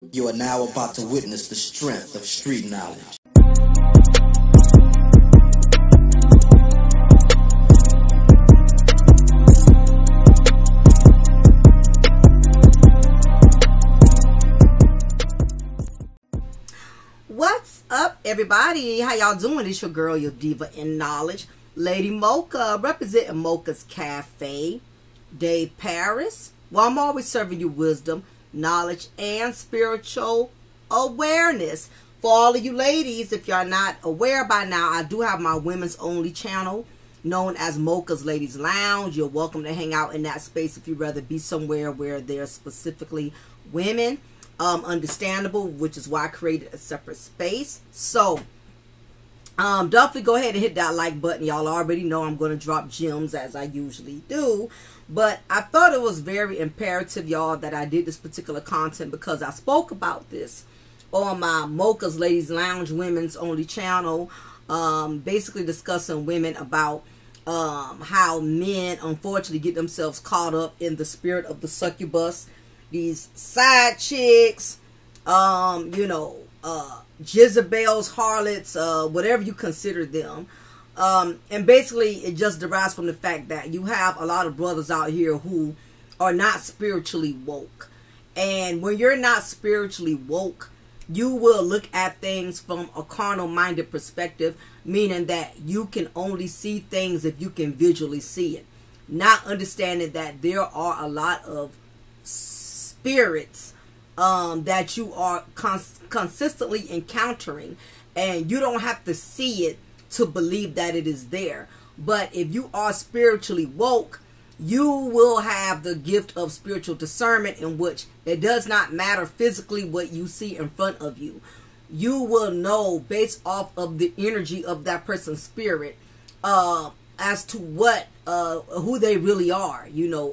You are now about to witness the strength of street knowledge. What's up, everybody? How y'all doing? It's your girl, your diva in knowledge, Lady Mocha, representing Mocha's Cafe de Paris. Well, I'm always serving you wisdom, knowledge, and spiritual awareness. For all of you ladies, if you're not aware by now, I do have my women's only channel known as Mocha's Ladies Lounge. You're welcome to hang out in that space if you'd rather be somewhere where there's specifically women. Understandable, which is why I created a separate space. So definitely go ahead and hit that like button. Y'all already know I'm going to drop gems as I usually do, but I thought it was very imperative, y'all, that I did this particular content because I spoke about this on my Mocha's Ladies Lounge women's only channel, basically discussing women about how men unfortunately get themselves caught up in the spirit of the succubus, these side chicks, Jezebels, harlots, whatever you consider them. And basically it just derives from the fact that you have a lot of brothers out here who are not spiritually woke. And when you're not spiritually woke, you will look at things from a carnal-minded perspective, meaning that you can only see things if you can visually see it. Not understanding that there are a lot of spirits that you are consistently encountering, and you don't have to see it to believe that it is there. But if you are spiritually woke, you will have the gift of spiritual discernment, in which it does not matter physically what you see in front of you. You will know based off of the energy of that person's spirit as to what who they really are,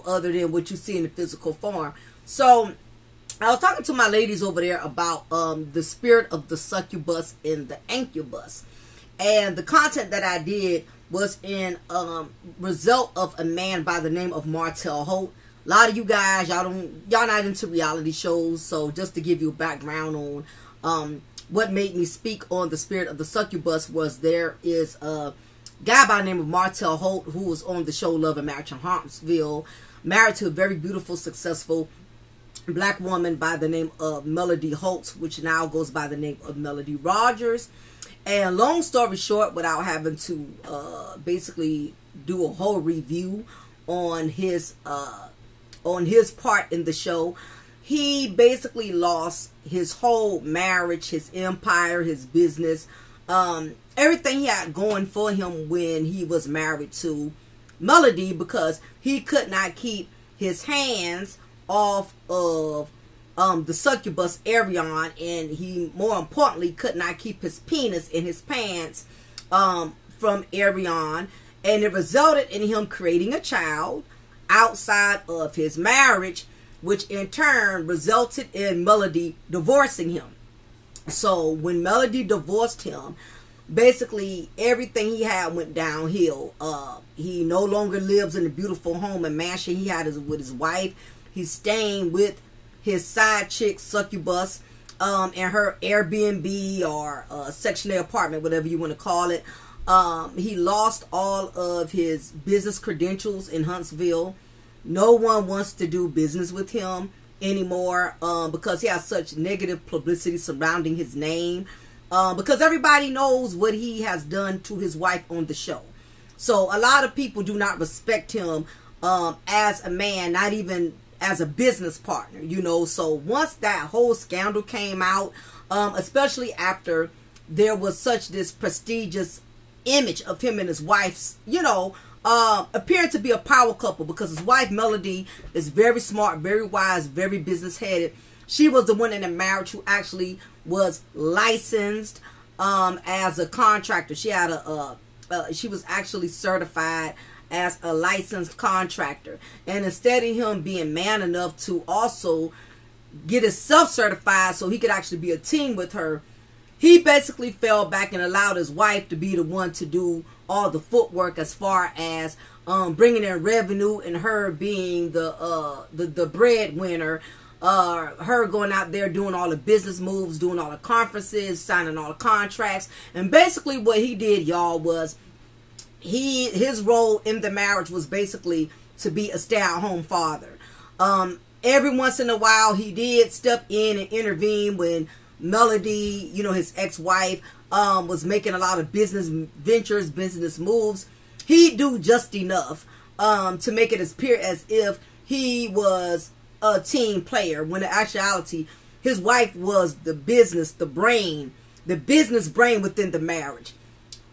other than what you see in the physical form. So I was talking to my ladies over there about the spirit of the succubus and the incubus. And the content that I did was in result of a man by the name of 𝐜𝐴𝐚'𝐬. A lot of you guys, y'all not into reality shows. So just to give you a background on what made me speak on the spirit of the succubus, was there is a guy by the name of 𝐜𝐴𝐚'𝐬 who was on the show Love and Marriage in Huntsville, married to a very beautiful, successful black woman by the name of Melody Holtz, which now goes by the name of Melody Rogers. And long story short, without having to basically do a whole review on his part in the show, he basically lost his whole marriage, his empire, his business, everything he had going for him when he was married to Melody, because he could not keep his hands off of the succubus Arion, and he, more importantly, could not keep his penis in his pants from Arion, and it resulted in him creating a child outside of his marriage, which in turn resulted in Melody divorcing him. So when Melody divorced him, basically everything he had went downhill. He no longer lives in the beautiful home and mansion he had with his wife. He's staying with his side chick succubus in her Airbnb or Section A apartment, whatever you want to call it. He lost all of his business credentials in Huntsville. No one wants to do business with him anymore because he has such negative publicity surrounding his name, because everybody knows what he has done to his wife on the show. So a lot of people do not respect him as a man, not even as a business partner, So once that whole scandal came out, especially after there was such this prestigious image of him and his wife's, appearing to be a power couple, because his wife Melody is very smart, very wise, very business headed. She was the one in the marriage who actually was licensed as a contractor. She had she was actually certified as a licensed contractor, and instead of him being man enough to also get himself certified so he could actually be a team with her, he basically fell back and allowed his wife to be the one to do all the footwork as far as bringing in revenue, and her being the breadwinner her going out there doing all the business moves, doing all the conferences, signing all the contracts. And basically what he did, y'all, was his role in the marriage was basically to be a stay-at-home father. Every once in a while he did step in and intervene when Melody, you know, his ex-wife, was making a lot of business ventures, business moves. He'd do just enough to make it appear as if he was a team player, when in actuality his wife was the business brain within the marriage.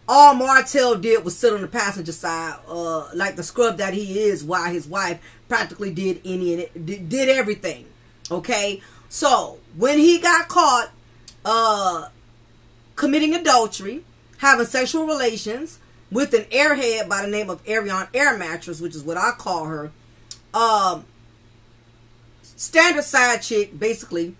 All Martell did was sit on the passenger side, like the scrub that he is, while his wife practically did everything. Okay, so when he got caught committing adultery, having sexual relations with an airhead by the name of Ariane Air Mattress, which is what I call her, standard side chick, basically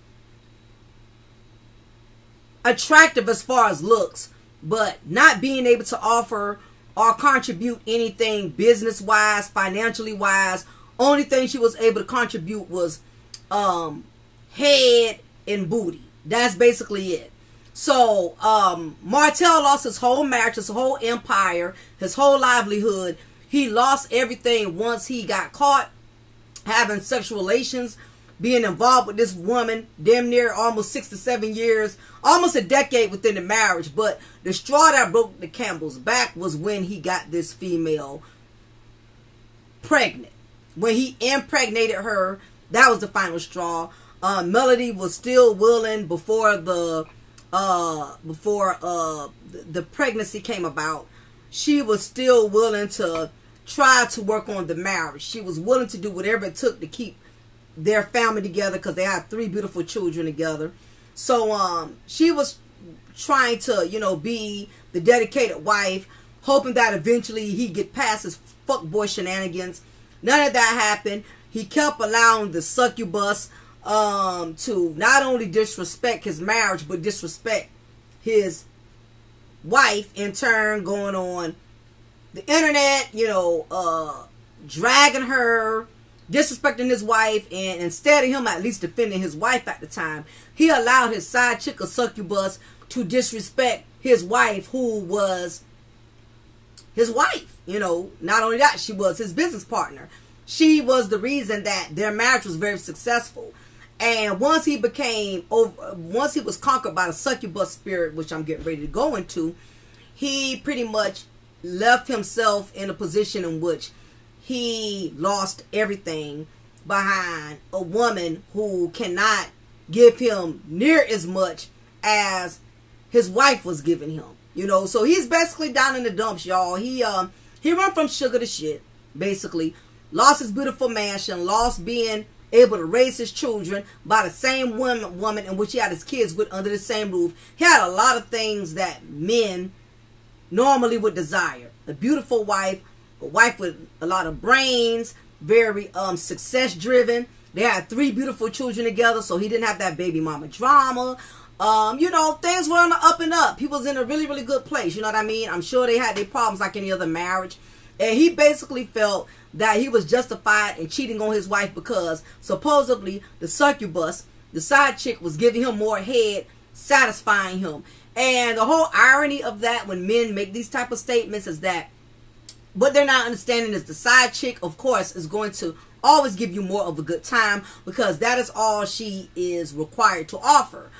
attractive as far as looks, but not being able to offer or contribute anything business wise, financially wise. Only thing she was able to contribute was head and booty. That's basically it. So Martell lost his whole marriage, his whole empire, his whole livelihood. He lost everything once he got caught having sexual relations, being involved with this woman, damn near almost 6 to 7 years, almost a decade within the marriage. But the straw that broke the camel's back was when he got this female pregnant. When he impregnated her, that was the final straw. Melody was still willing before the pregnancy came about. She was still willing to try to work on the marriage. She was willing to do whatever it took to keep their family together, because they had 3 beautiful children together. So she was trying to, you know, be the dedicated wife, hoping that eventually he'd get past his fuckboy shenanigans. None of that happened. He kept allowing the succubus to not only disrespect his marriage, but disrespect his wife, in turn going on the internet, you know, dragging her, disrespecting his wife. And instead of him at least defending his wife at the time, he allowed his side chick, a succubus, to disrespect his wife, who was his wife. You know, not only that, she was his business partner. She was the reason that their marriage was very successful. And once he was conquered by the succubus spirit, which I'm getting ready to go into, he pretty much left himself in a position in which he lost everything behind a woman who cannot give him near as much as his wife was giving him. You know, so he's basically down in the dumps, y'all. He went from sugar to shit, basically. Lost his beautiful mansion, lost being able to raise his children by the same woman in which he had his kids with under the same roof. He had a lot of things that men normally would desire. A beautiful wife, a wife with a lot of brains, very success driven. They had 3 beautiful children together, so he didn't have that baby mama drama. You know, things were on the up and up. He was in a really, really good place. You know what I mean? I'm sure they had their problems like any other marriage. And he basically felt that he was justified in cheating on his wife because supposedly the succubus, the side chick, was giving him more head, satisfying him. And the whole irony of that when men make these type of statements is that what they're not understanding is the side chick, of course, is going to always give you more of a good time because that is all she is required to offer.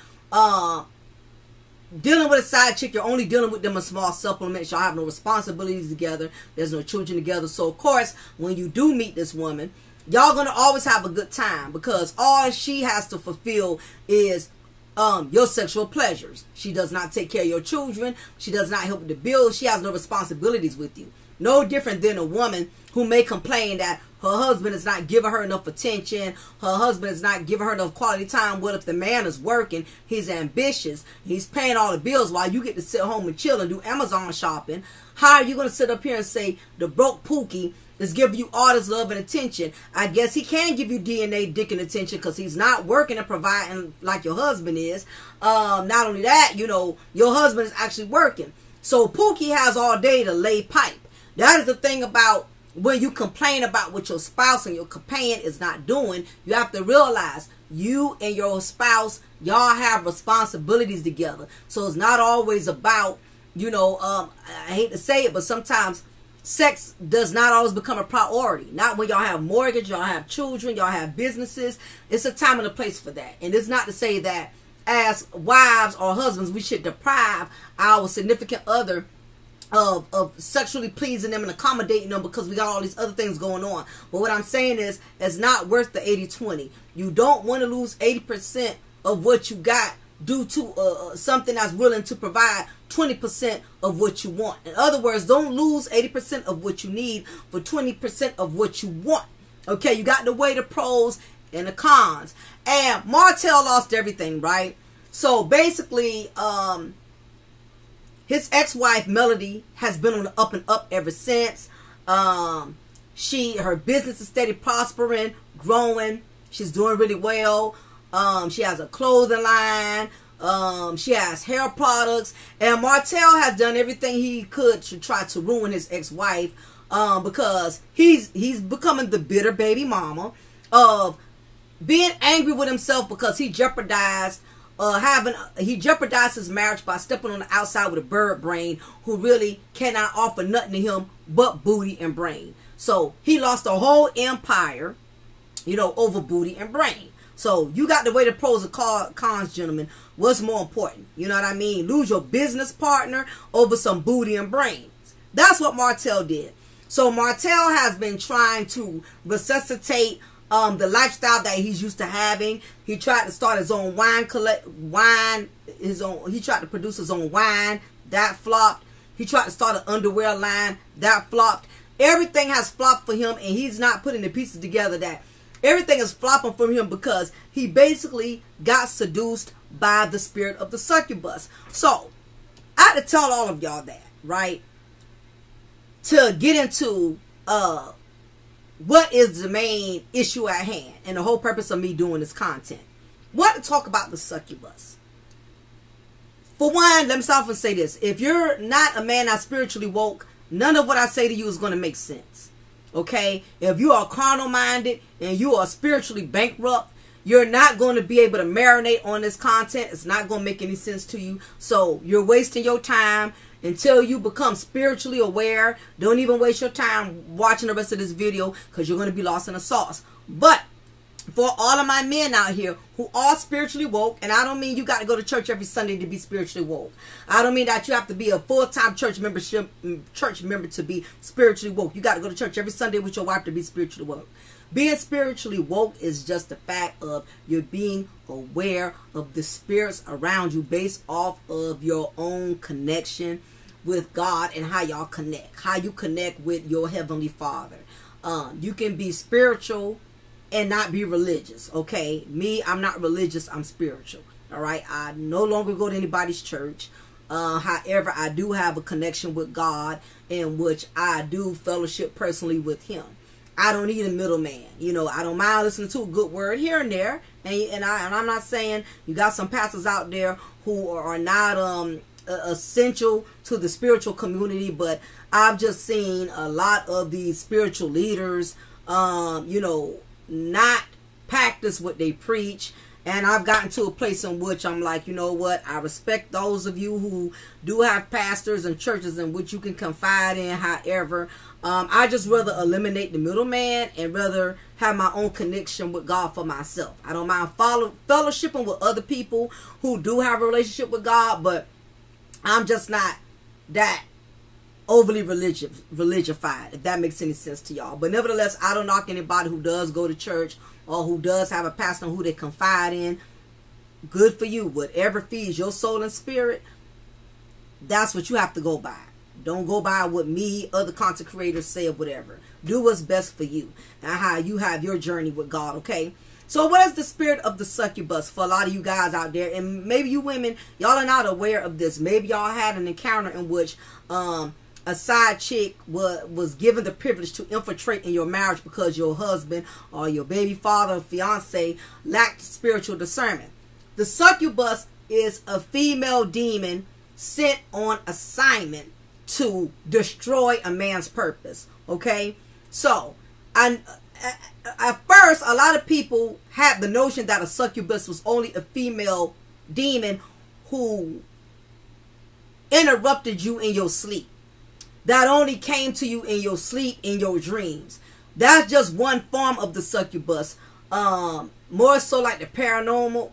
Dealing with a side chick, you're only dealing with them in small supplements. Y'all have no responsibilities together. There's no children together. So, of course, when you do meet this woman, y'all going to always have a good time because all she has to fulfill is your sexual pleasures. She does not take care of your children. She does not help with the bills. She has no responsibilities with you. No different than a woman who may complain that her husband is not giving her enough attention. Her husband is not giving her enough quality time. What if the man is working? He's ambitious. He's paying all the bills while you get to sit home and chill and do Amazon shopping. How are you going to sit up here and say the broke Pookie is giving you all this love and attention? I guess he can give you DNA, dick, and attention because he's not working and providing like your husband is. Not only that, you know, your husband is actually working. So Pookie has all day to lay pipe. That is the thing about when you complain about what your spouse and your companion is not doing. You have to realize you and your spouse, y'all have responsibilities together. So it's not always about, you know, I hate to say it, but sometimes sex does not always become a priority. Not when y'all have mortgage, y'all have children, y'all have businesses. It's a time and a place for that. And it's not to say that as wives or husbands, we should deprive our significant other of sexually pleasing them and accommodating them because we got all these other things going on. But what I'm saying is, it's not worth the 80-20. You don't want to lose 80% of what you got due to something that's willing to provide 20% of what you want. In other words, don't lose 80% of what you need for 20% of what you want. Okay, you got to weigh the pros and the cons. And Martell lost everything, right? So basically, his ex-wife Melody has been on the up and up ever since. Her business is steady prospering, growing. She's doing really well. She has a clothing line. She has hair products. And Martell has done everything he could to try to ruin his ex-wife, because he's becoming the bitter baby mama of being angry with himself because he jeopardized his marriage by stepping on the outside with a bird brain who really cannot offer nothing to him but booty and brain. So he lost a whole empire, you know, over booty and brain. So you got to weigh the pros and cons, gentlemen. What's more important? You know what I mean? Lose your business partner over some booty and brains. That's what Martell did. So Martell has been trying to resuscitate the lifestyle that he's used to having. He tried to start his own he tried to produce his own wine. That flopped. He tried to start an underwear line. That flopped. Everything has flopped for him, and he's not putting the pieces together that everything is flopping from him because he basically got seduced by the spirit of the succubus. So I had to tell all of y'all that, right? To get into what is the main issue at hand and the whole purpose of me doing this content. What to talk about the succubus. For one, let me start off and say this. If you're not a man that's spiritually woke, none of what I say to you is going to make sense. Okay? If you are carnal minded and you are spiritually bankrupt, you're not going to be able to marinate on this content. It's not going to make any sense to you. So you're wasting your time until you become spiritually aware. Don't even waste your time watching the rest of this video because you're going to be lost in the sauce. But for all of my men out here who are spiritually woke, and I don't mean you got to go to church every Sunday to be spiritually woke. I don't mean that you have to be a full-time church member to be spiritually woke. You got to go to church every Sunday with your wife to be spiritually woke. Being spiritually woke is just the fact of you're being aware of the spirits around you based off of your own connection with God and how y'all connect. How you connect with your Heavenly Father. You can be spiritual and not be religious. Okay? Me, I'm not religious. I'm spiritual. Alright? I no longer go to anybody's church. However, I do have a connection with God in which I do fellowship personally with Him. I don't need a middleman. You know, I don't mind listening to a good word here and there. And I'm not saying you got some pastors out there who are not essential to the spiritual community, but I've just seen a lot of these spiritual leaders, you know, not practice what they preach. And I've gotten to a place in which I'm like, you know what? I respect those of you who do have pastors and churches in which you can confide in. However, I just rather eliminate the middleman and rather have my own connection with God for myself. I don't mind fellowshipping with other people who do have a relationship with God, but I'm just not that overly religified, if that makes any sense to y'all. But nevertheless, I don't knock anybody who does go to church or who does have a pastor who they confide in. Good for you. Whatever feeds your soul and spirit, that's what you have to go by. Don't go by what me, other content creators say or whatever. Do what's best for you and how you have your journey with God, okay? So what is the spirit of the succubus for a lot of you guys out there? And maybe you women, y'all are not aware of this. Maybe y'all had an encounter in which a side chick was given the privilege to infiltrate in your marriage because your husband or your baby father or fiance lacked spiritual discernment. The succubus is a female demon sent on assignment to destroy a man's purpose. Okay? So, at first, a lot of people had the notion that a succubus was only a female demon who interrupted you in your sleep. That only came to you in your sleep, in your dreams. That's just one form of the succubus. More so like the paranormal,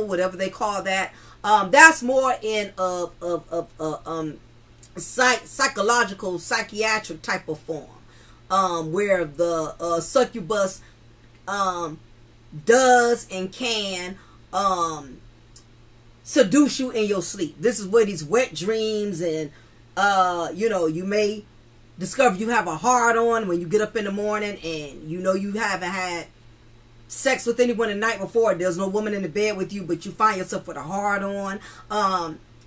whatever they call that. That's more in psychological, psychiatric type of form, where the succubus does and can seduce you in your sleep. This is where these wet dreams and you know, you may discover you have a hard on when you get up in the morning and you know you haven't had sex with anyone the night before. There's no woman in the bed with you, but you find yourself with a hard on.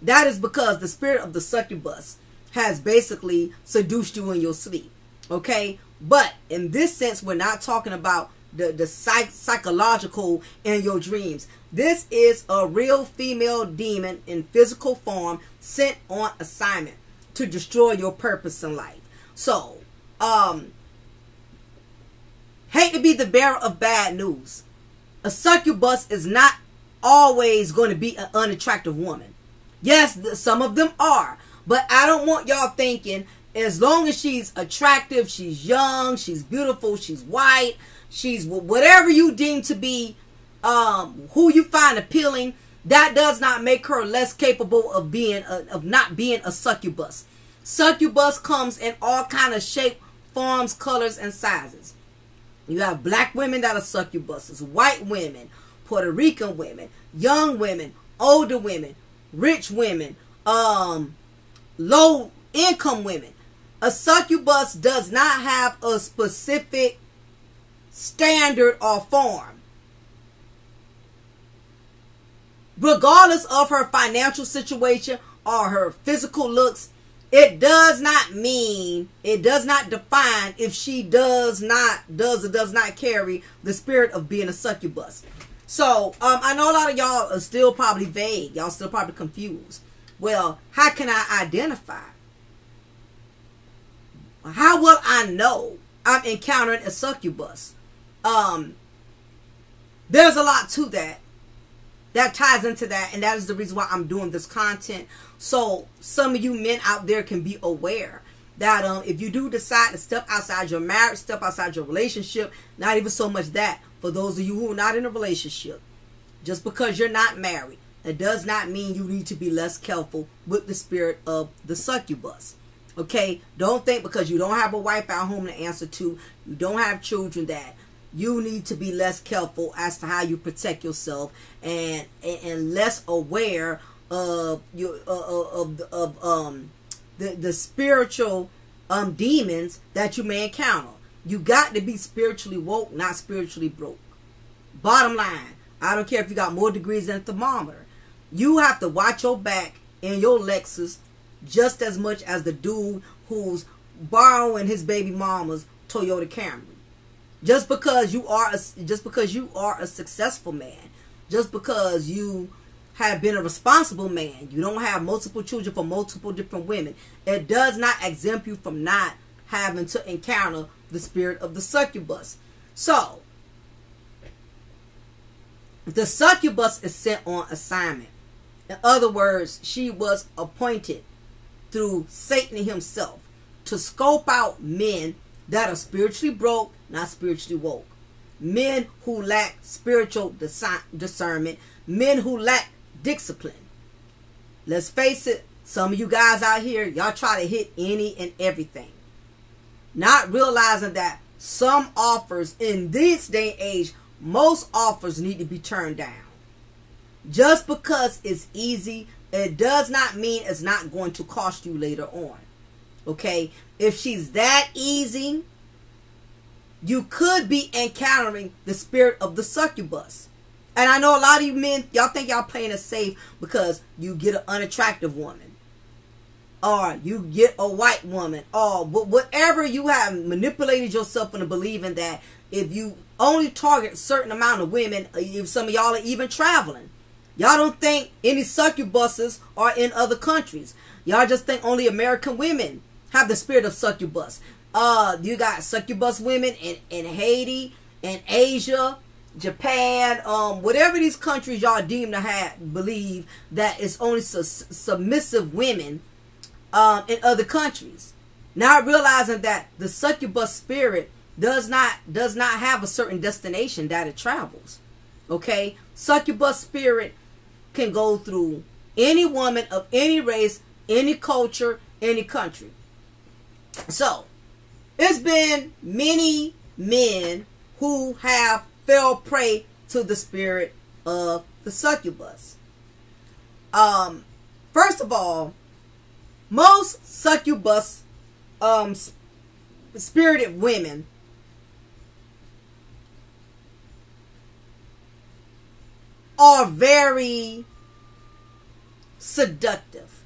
That is because the spirit of the succubus has basically seduced you in your sleep. Okay? But in this sense, we're not talking about the psychological in your dreams. This is a real female demon in physical form sent on assignment to destroy your purpose in life. So, hate to be the bearer of bad news. A succubus is not always going to be an unattractive woman. Yes, some of them are. But I don't want y'all thinking as long as she's attractive, she's young, she's beautiful, she's white, she's whatever you deem to be, who you find appealing, that does not make her less capable of being of not being a succubus. Succubus comes in all kind of shape, forms, colors, and sizes. You have black women that are succubuses, white women, Puerto Rican women, young women, older women, rich women, low income women. A succubus does not have a specific standard or form. Regardless of her financial situation or her physical looks, it does not mean, it does not define if she does or does not carry the spirit of being a succubus. So, I know a lot of y'all are still probably vague. Y'all still probably confused. Well, how can I identify? How will I know I'm encountering a succubus? There's a lot to that. That ties into that, and that is the reason why I'm doing this content. So some of you men out there can be aware that if you do decide to step outside your marriage, step outside your relationship, not even so much that, for those of you who are not in a relationship, just because you're not married, it does not mean you need to be less careful with the spirit of the succubus. Okay? Don't think because you don't have a wife at home to answer to, you don't have children, that you need to be less careful as to how you protect yourself and less aware of your the spiritual demons that you may encounter. You got to be spiritually woke, not spiritually broke. Bottom line, I don't care if you got more degrees than a thermometer. You have to watch your back in your Lexus just as much as the dude who's borrowing his baby mama's Toyota Camry. Just because you are a successful man, just because you have been a responsible man, you don't have multiple children from multiple different women, it does not exempt you from not having to encounter the spirit of the succubus. So, the succubus is sent on assignment. In other words, she was appointed through Satan himself to scope out men that are spiritually broke, not spiritually woke. Men who lack spiritual discernment. Men who lack discipline. Let's face it, some of you guys out here, y'all try to hit any and everything. Not realizing that some offers in this day and age, most offers need to be turned down. Just because it's easy, it does not mean it's not going to cost you later on. Okay? If she's that easy, you could be encountering the spirit of the succubus. And I know a lot of you men, y'all think y'all playing it safe because you get an unattractive woman, or you get a white woman, or whatever you have manipulated yourself into believing that if you only target a certain amount of women, if some of y'all are even traveling, y'all don't think any succubuses are in other countries. Y'all just think only American women have the spirit of succubus. You got succubus women in Haiti, in Asia, Japan, whatever these countries y'all deem to believe that it's only submissive women in other countries. Not realizing that the succubus spirit does not have a certain destination that it travels. Okay? Succubus spirit can go through any woman of any race, any culture, any country. So, it's been many men who have fell prey to the spirit of the succubus. First of all, most succubus spirited women are very seductive.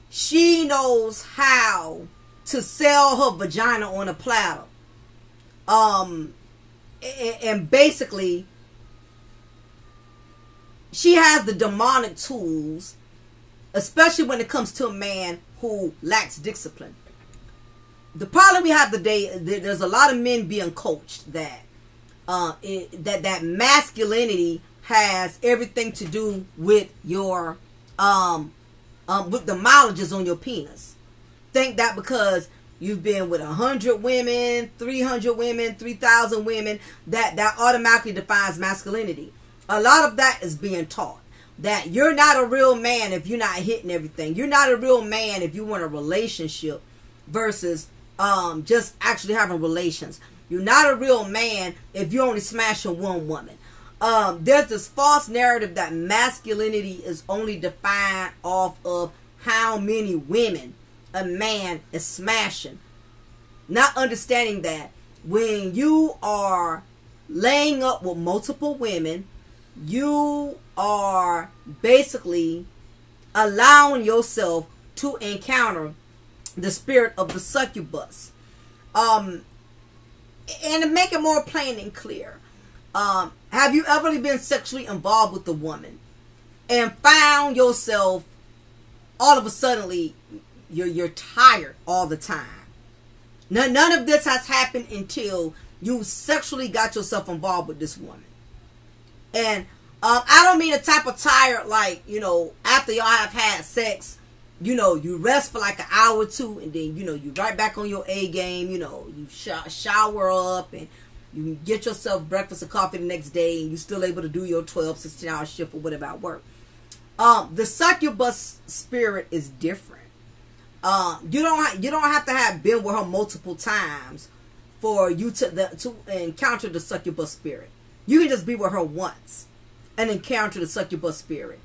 She knows how to sell her vagina on a platter. And basically, she has the demonic tools, especially when it comes to a man who lacks discipline. The problem we have today, there's a lot of men being coached that that masculinity has everything to do with your with the mileages on your penis. Think that because you've been with 100 women, 300 women, 3,000 women, that automatically defines masculinity. A lot of that is being taught. That you're not a real man if you're not hitting everything. You're not a real man if you want a relationship versus just actually having relations. You're not a real man if you're only smashing one woman. There's this false narrative that masculinity is only defined off of how many women a man is smashing. Not understanding that when you are laying up with multiple women, you are basically allowing yourself to encounter the spirit of the succubus. And to make it more plain and clear, have you ever been sexually involved with a woman and found yourself all of a sudden you're tired all the time? None of this has happened until you sexually got yourself involved with this woman. And I don't mean the type of tired like, you know, after y'all have had sex, you know, you rest for like an hour or two and then, you know, you right back on your A game, you know, you shower up and you get yourself breakfast and coffee the next day and you're still able to do your 12, 16-hour shift or whatever at work. The succubus spirit is different. You don't have to have been with her multiple times for you to encounter the succubus spirit. You can just be with her once and encounter the succubus spirit.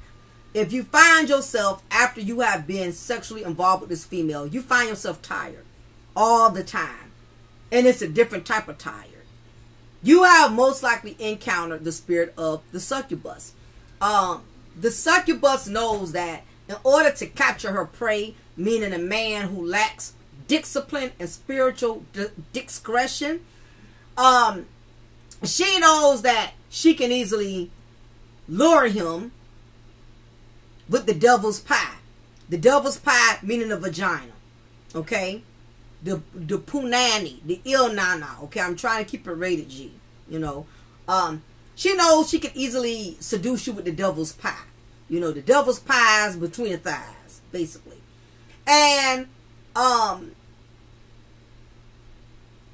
If you find yourself, after you have been sexually involved with this female, you find yourself tired all the time. And it's a different type of tired. You have most likely encountered the spirit of the succubus. The succubus knows that in order to capture her prey, meaning a man who lacks discipline and spiritual discretion, she knows that she can easily lure him with the devil's pie. The devil's pie meaning a vagina. Okay? The punani, the 𝐜𝐚'𝐚'𝐬. Okay, I'm trying to keep it rated G. You know. She knows she can easily seduce you with the devil's pie. You know, the devil's pie is between the thighs, basically. And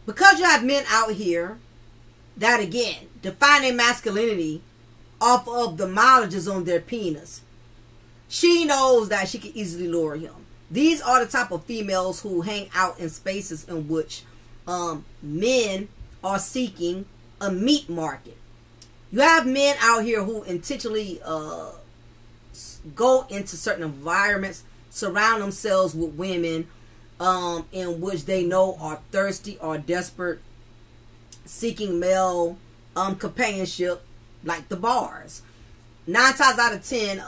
because you have men out here that, again, defining masculinity off of the mileages on their penis, she knows that she can easily lure him. These are the type of females who hang out in spaces in which men are seeking a meat market. You have men out here who intentionally go into certain environments, surround themselves with women in which they know are thirsty or desperate, seeking male companionship, like the bars. 9 times out of 10,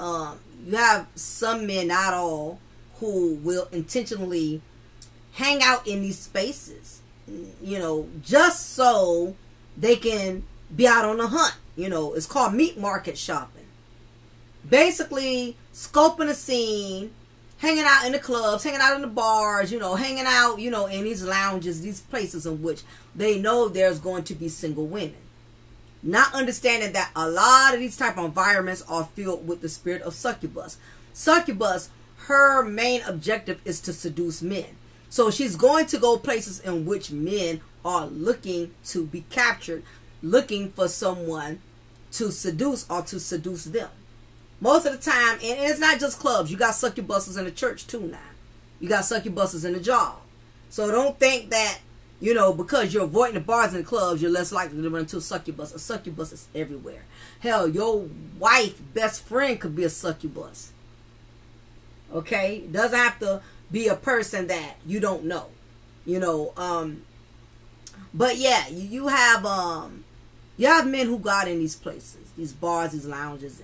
you have some men, not all, who will intentionally hang out in these spaces, you know, just so they can be out on a hunt. You know, it's called meat market shopping. Basically, scoping a scene hanging out in the clubs, hanging out in the bars, you know, hanging out, you know, in these lounges, these places in which they know there's going to be single women. Not understanding that a lot of these type of environments are filled with the spirit of succubus. Succubus, her main objective is to seduce men. So she's going to go places in which men are looking to be captured, looking for someone to seduce or to seduce them. Most of the time, and it's not just clubs. You got succubuses in the church too now. You got succubuses in the job. So don't think that, you know, because you're avoiding the bars and the clubs, you're less likely to run into a succubus. A succubus is everywhere. Hell, your wife, best friend could be a succubus. Okay? Doesn't have to be a person that you don't know. You know, but yeah, you have men who got in these places, these bars, these lounges,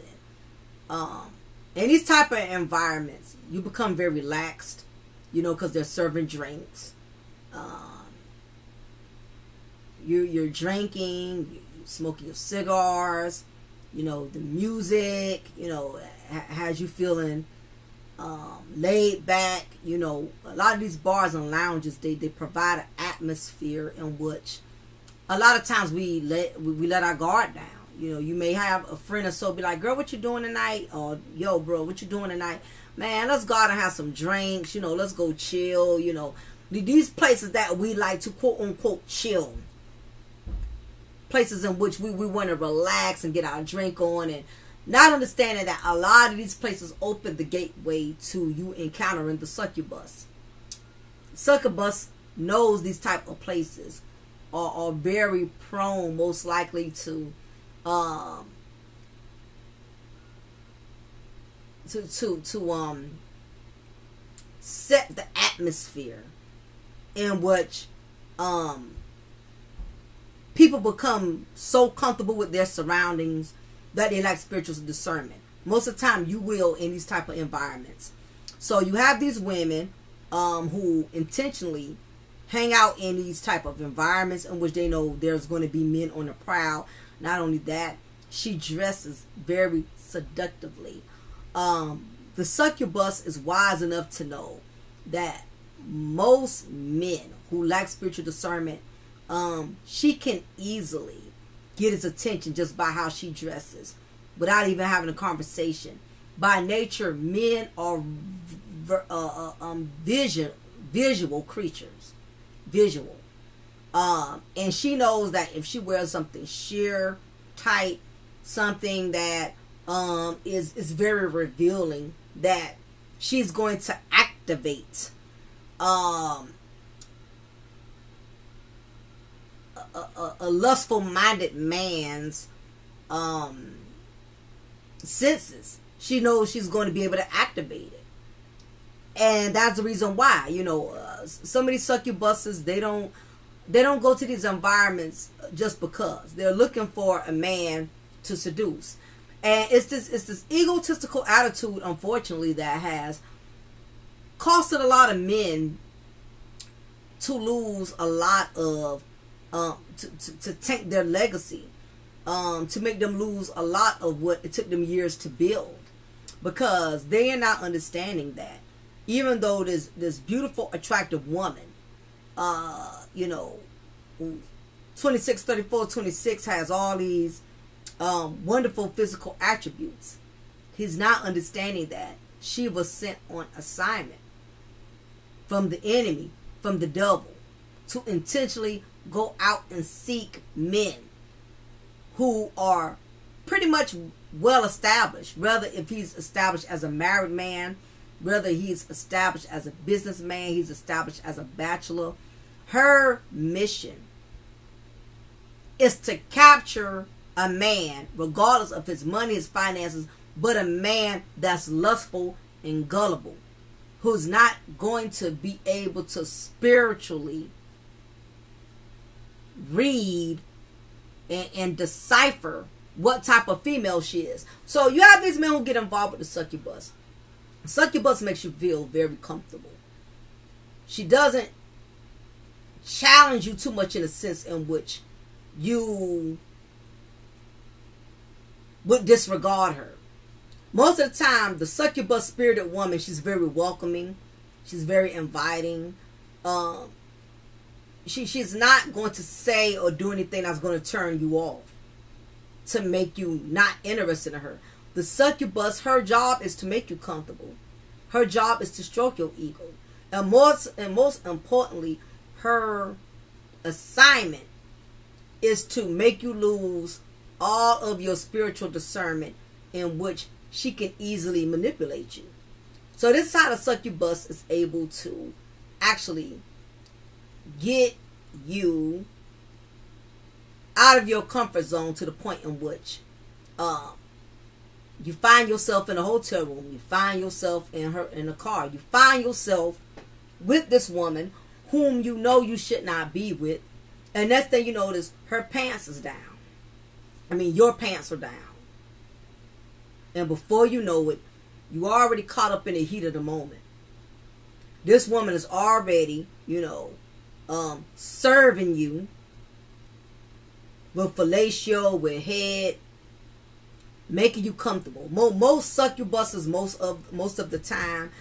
in these type of environments, you become very relaxed, you know, because they're serving drinks. You're drinking, you're smoking your cigars, you know, the music, you know, has you feeling laid back. You know, a lot of these bars and lounges, they provide an atmosphere in which a lot of times we let our guard down. You know, you may have a friend or so be like, girl, what you doing tonight? Or, yo, bro, what you doing tonight? Man, let's go out and have some drinks. You know, let's go chill. You know, these places that we like to quote unquote chill. Places in which we want to relax and get our drink on, and not understanding that a lot of these places open the gateway to you encountering the succubus. Succubus knows these type of places are very prone, most likely, to set the atmosphere in which people become so comfortable with their surroundings that they lack spiritual discernment. Most of the time you will in these type of environments. So you have these women who intentionally hang out in these type of environments in which they know there's going to be men on the prowl. Not only that, she dresses very seductively. The succubus is wise enough to know that most men who lack spiritual discernment, she can easily get his attention just by how she dresses without even having a conversation. By nature, men are visual creatures. Visual. And she knows that if she wears something sheer, tight, something that is very revealing, that she's going to activate a lustful minded man's senses. She knows she's going to be able to activate it. And that's the reason why, you know, some of these succubuses, they don't go to these environments just because. They're looking for a man to seduce. And it's this egotistical attitude, unfortunately, that has costed a lot of men to lose a lot of to tank their legacy, to make them lose a lot of what it took them years to build, because they are not understanding that even though this beautiful, attractive woman, you know, 26, 34, 26 has all these wonderful physical attributes, he's not understanding that she was sent on assignment from the enemy, from the devil, to intentionally go out and seek men who are pretty much well established, whether if he's established as a married man, whether he's established as a businessman, he's established as a bachelor. Her mission is to capture a man, regardless of his money, his finances, but a man that's lustful and gullible, who's not going to be able to spiritually read and decipher what type of female she is. So you have these men who get involved with the succubus. Succubus makes you feel very comfortable. She doesn't challenge you too much in a sense in which you would disregard her. Most of the time, the succubus spirited woman, she's very welcoming. She's very inviting. She's not going to say or do anything that's going to turn you off, to make you not interested in her. The succubus, her job is to make you comfortable. Her job is to stroke your ego. And most importantly, her assignment is to make you lose all of your spiritual discernment, in which she can easily manipulate you. So this is how the succubus is able to actually get you out of your comfort zone, to the point in which you find yourself in a hotel room, you find yourself in a car, you find yourself with this woman whom you know you should not be with, and next thing you notice, her pants is down. I mean, your pants are down. And before you know it, you already caught up in the heat of the moment. This woman is already, serving you with fellatio, with head, making you comfortable. Most succubuses, most of the time,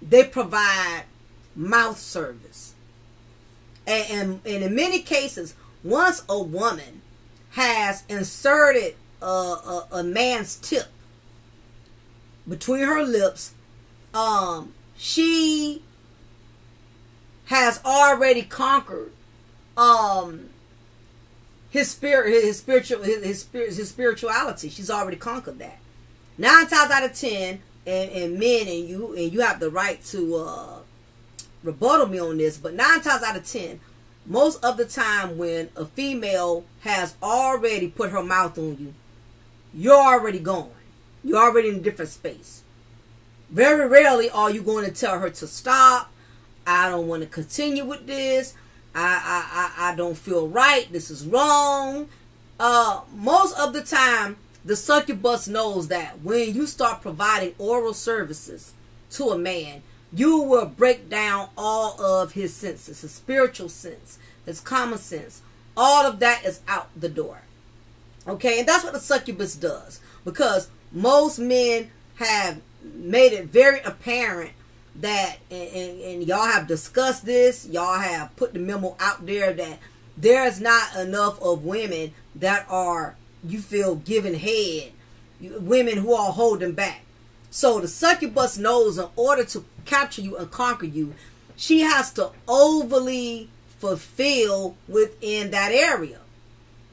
they provide mouth service. And in many cases, once a woman has inserted a man's tip between her lips, she has already conquered his spirituality. She's already conquered that. 9 times out of 10, and men, and you have the right to rebuttal me on this, but 9 times out of 10, most of the time when a female has already put her mouth on you, you're already gone. You're already in a different space. Very rarely are you going to tell her to stop. I don't want to continue with this. I don't feel right. This is wrong. Most of the time, the succubus knows that when you start providing oral services to a man, you will break down all of his senses, his spiritual sense, his common sense. All of that is out the door. Okay, and that's what the succubus does, because most men have made it very apparent that, and y'all have discussed this, y'all have put the memo out there, that there's not enough of women that are, you feel, giving head, women who are holding back. So the succubus knows, in order to capture you and conquer you, she has to overly fulfill within that area.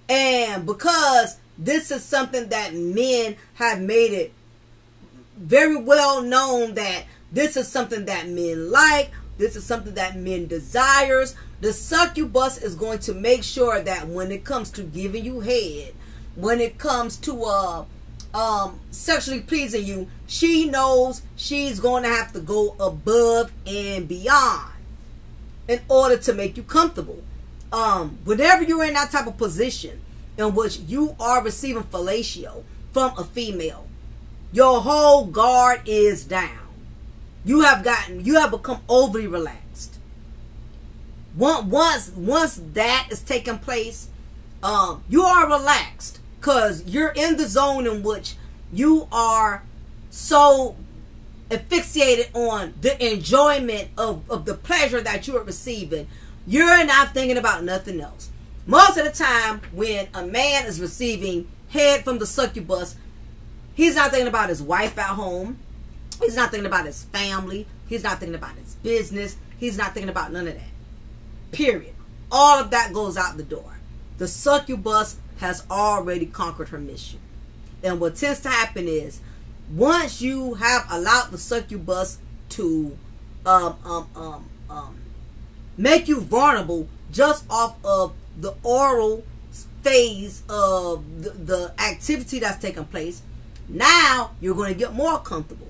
And because this is something that men have made it very well known, that this is something that men like, this is something that men desires, the succubus is going to make sure that when it comes to giving you head, when it comes to sexually pleasing you, she knows she's going to have to go above and beyond in order to make you comfortable. Whenever you're in that type of position in which you are receiving fellatio from a female, your whole guard is down. You have become overly relaxed. Once that is taking place, you are relaxed, because you're in the zone in which you are so asphyxiated on the enjoyment of the pleasure that you are receiving. You're not thinking about nothing else. Most of the time when a man is receiving head from the succubus, he's not thinking about his wife at home. He's not thinking about his family. He's not thinking about his business. He's not thinking about none of that. Period. All of that goes out the door. The succubus has already conquered her mission. And what tends to happen is, once you have allowed the succubus to make you vulnerable just off of the oral phase of the activity that's taking place, now you're going to get more comfortable.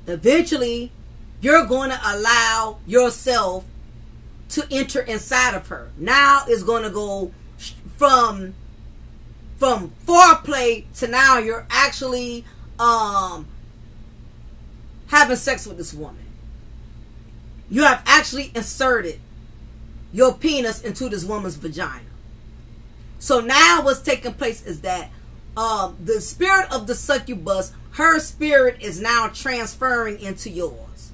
Eventually, you're going to allow yourself to enter inside of her. Now it's going to go from foreplay to now you're actually having sex with this woman. You have actually inserted your penis into this woman's vagina. So now what's taking place is that the spirit of the succubus, her spirit is now transferring into yours.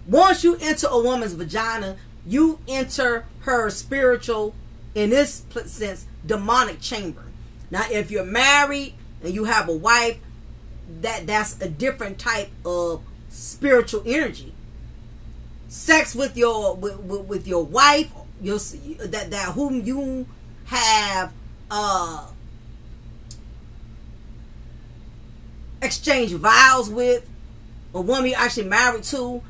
Once you enter a woman's vagina, you enter her spiritual, in this sense, demonic chamber. Now, if you're married and you have a wife, that's a different type of spiritual energy. Sex with your wife, that whom you have exchanged vows with, a woman you're actually married to.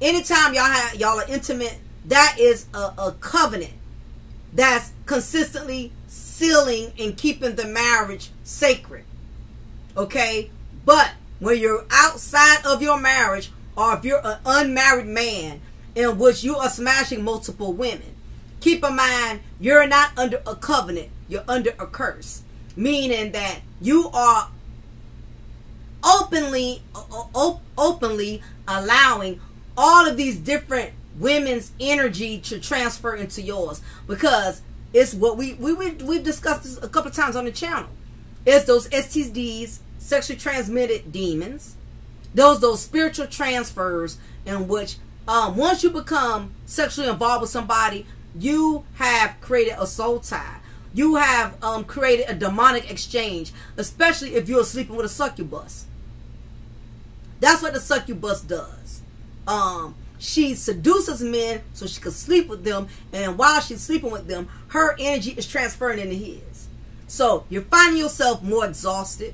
Anytime y'all are intimate, that is a covenant that's consistently sealing and keeping the marriage sacred. Okay? But when you're outside of your marriage, or if you're an unmarried man in which you are smashing multiple women, keep in mind, you're not under a covenant, you're under a curse. Meaning that you are openly allowing all of these different women's energy to transfer into yours, because it's what we've discussed this a couple of times on the channel. It's those STDs, sexually transmitted demons, those spiritual transfers in which once you become sexually involved with somebody, you have created a soul tie. You have created a demonic exchange, especially if you're sleeping with a succubus. That's what the succubus does. She seduces men so she can sleep with them, and while she's sleeping with them, her energy is transferring into his. So you're finding yourself more exhausted.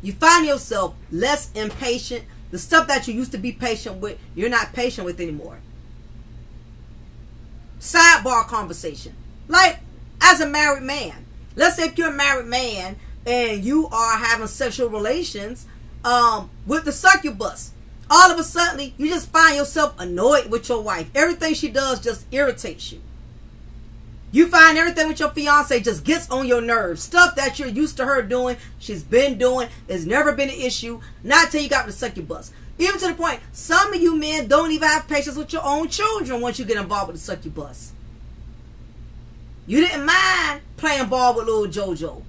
You find yourself less impatient. The stuff that you used to be patient with, you're not patient with anymore. Sidebar conversation. Like, as a married man, let's say if you're a married man and you are having sexual relations with the succubus, all of a sudden you just find yourself annoyed with your wife. Everything she does just irritates you. You find everything with your fiance just gets on your nerves. Stuff that you're used to her doing, she's been doing, it's never been an issue. Not till you got the succubus. Even to the point, some of you men don't even have patience with your own children once you get involved with the succubus. You didn't mind playing ball with little JoJo.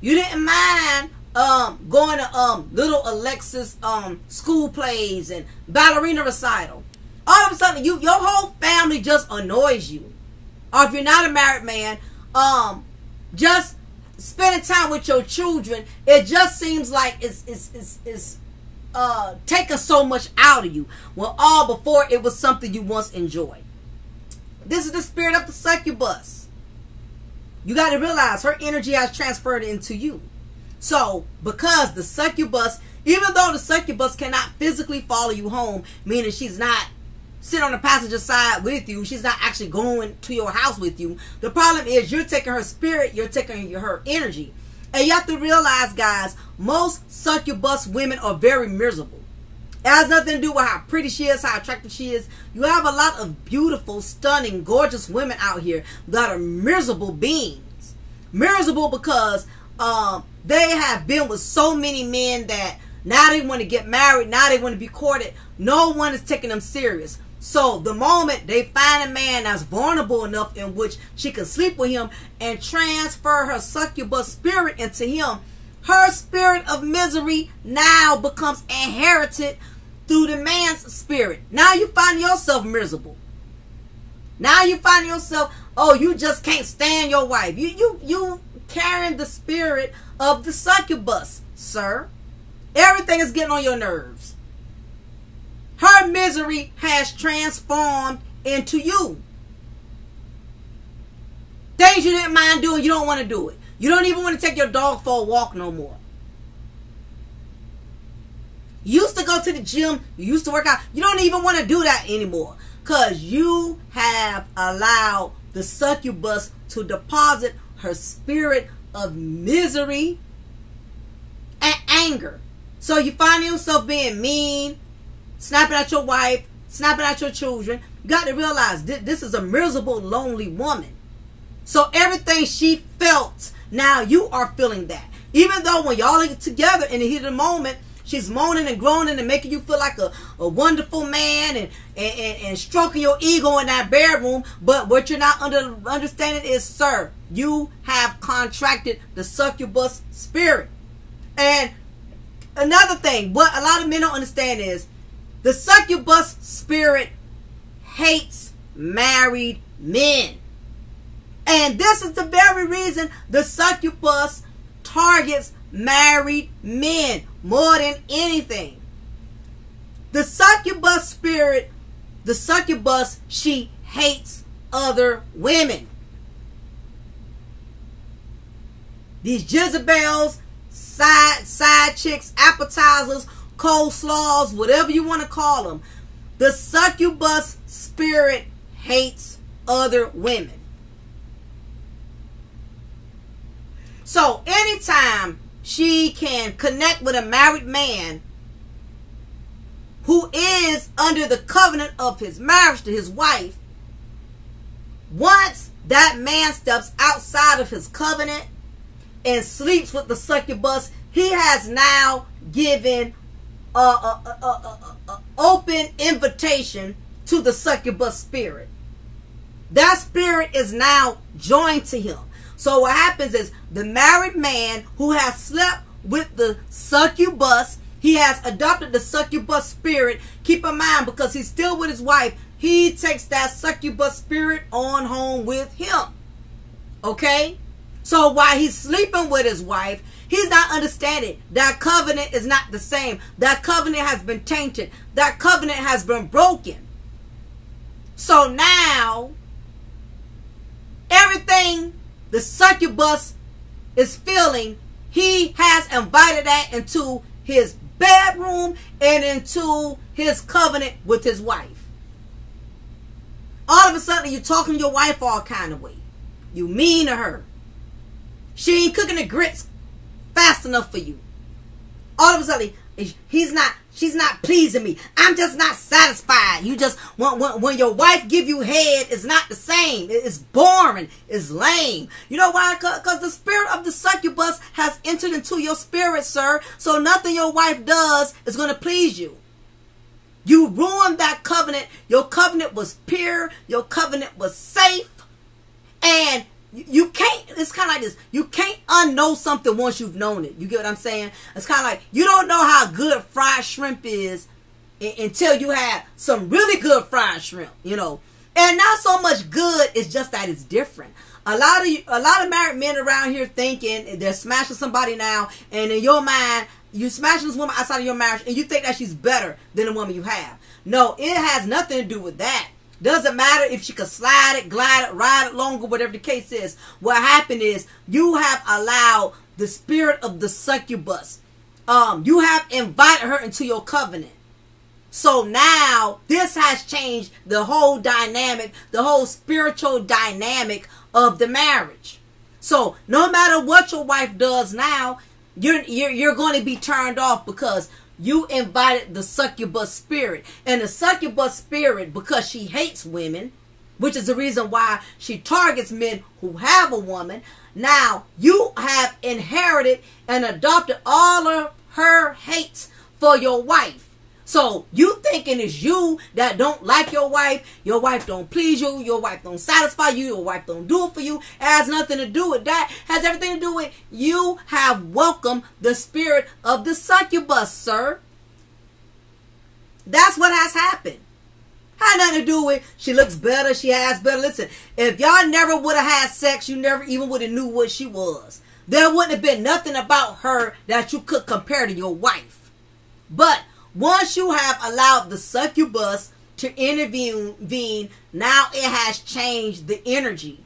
You didn't mind going to little Alexis school plays and ballerina recital. All of a sudden, your whole family just annoys you. Or if you're not a married man, just spending time with your children, it just seems like it's taking so much out of you. Well, all before it was something you once enjoyed. This is the spirit of the succubus. You got to realize her energy has transferred into you. So, because the succubus, even though the succubus cannot physically follow you home, meaning she's not sitting on the passenger side with you, she's not actually going to your house with you, the problem is you're taking her spirit, you're taking her energy. And you have to realize, guys, most succubus women are very miserable. It has nothing to do with how pretty she is, how attractive she is. You have a lot of beautiful, stunning, gorgeous women out here that are miserable beings. Miserable because they have been with so many men that now they want to get married, now they want to be courted. No one is taking them serious. So the moment they find a man that's vulnerable enough in which she can sleep with him and transfer her succubus spirit into him, her spirit of misery now becomes inherited through the man's spirit. Now you find yourself miserable. Now you find yourself, oh, you just can't stand your wife. You carrying the spirit of the succubus, sir. Everything is getting on your nerves. Her misery has transformed into you. Things you didn't mind doing, you don't want to do it. You don't even want to take your dog for a walk no more. You used to go to the gym, you used to work out. You don't even want to do that anymore. Because you have allowed the succubus to deposit her spirit of misery and anger. So you find yourself being mean, snapping at your wife, snapping at your children. You got to realize this is a miserable, lonely woman. So everything she felt, now you are feeling that. Even though when y'all are together in the heat of the moment, She's moaning and groaning and making you feel like a wonderful man and stroking your ego in that bedroom. But what you're not understanding is, sir, you have contracted the succubus spirit. And another thing, what a lot of men don't understand is the succubus spirit hates married men. And this is the very reason the succubus targets married men more than anything. The succubus spirit, the succubus, she hates other women. These Jezebels, side chicks, appetizers, coleslaws, whatever you want to call them. The succubus spirit hates other women. So anytime she can connect with a married man who is under the covenant of his marriage to his wife, once that man steps outside of his covenant and sleeps with the succubus, he has now given open invitation to the succubus spirit. That spirit is now joined to him. So what happens is the married man who has slept with the succubus, he has adopted the succubus spirit. Keep in mind, because he's still with his wife, he takes that succubus spirit on home with him. Okay? So while he's sleeping with his wife, he's not understanding that covenant is not the same. That covenant has been tainted. That covenant has been broken. So now, everything the succubus is feeling, he has invited that into his bedroom and into his covenant with his wife. All of a sudden, you're talking to your wife all kind of way. You mean to her. She ain't cooking the grits fast enough for you. All of a sudden, she's not pleasing me. I'm just not satisfied. You just, when your wife give you head, it's not the same. It's boring. It's lame. You know why? Because the spirit of the succubus has entered into your spirit, sir. So nothing your wife does is going to please you. You ruined that covenant. Your covenant was pure. Your covenant was safe. And you can't, it's kind of like this. You can't unknow something once you've known it. You get what I'm saying? It's kind of like you don't know how good fried shrimp is until you have some really good fried shrimp, you know. And not so much good, it's just that it's different. A lot of married men around here thinking they're smashing somebody now, and in your mind, you smashing this woman outside of your marriage, and you think that she's better than the woman you have. No, it has nothing to do with that. Doesn't matter if she could slide it, glide it, ride it longer, whatever the case is. What happened is you have allowed the spirit of the succubus. You have invited her into your covenant. So now this has changed the whole dynamic, the whole spiritual dynamic of the marriage. So no matter what your wife does now, you're going to be turned off because you invited the succubus spirit. And the succubus spirit, because she hates women, which is the reason why she targets men who have a woman, now you have inherited and adopted all of her hates for your wife. So you thinking it's you that don't like your wife don't please you, your wife don't satisfy you, your wife don't do it for you. It has nothing to do with that. It has everything to do with you have welcomed the spirit of the succubus, sir. That's what has happened. Had nothing to do with she looks better, she has better. Listen, if y'all never would have had sex, you never even would have knew what she was. There wouldn't have been nothing about her that you could compare to your wife. But once you have allowed the succubus to intervene, now it has changed the energy.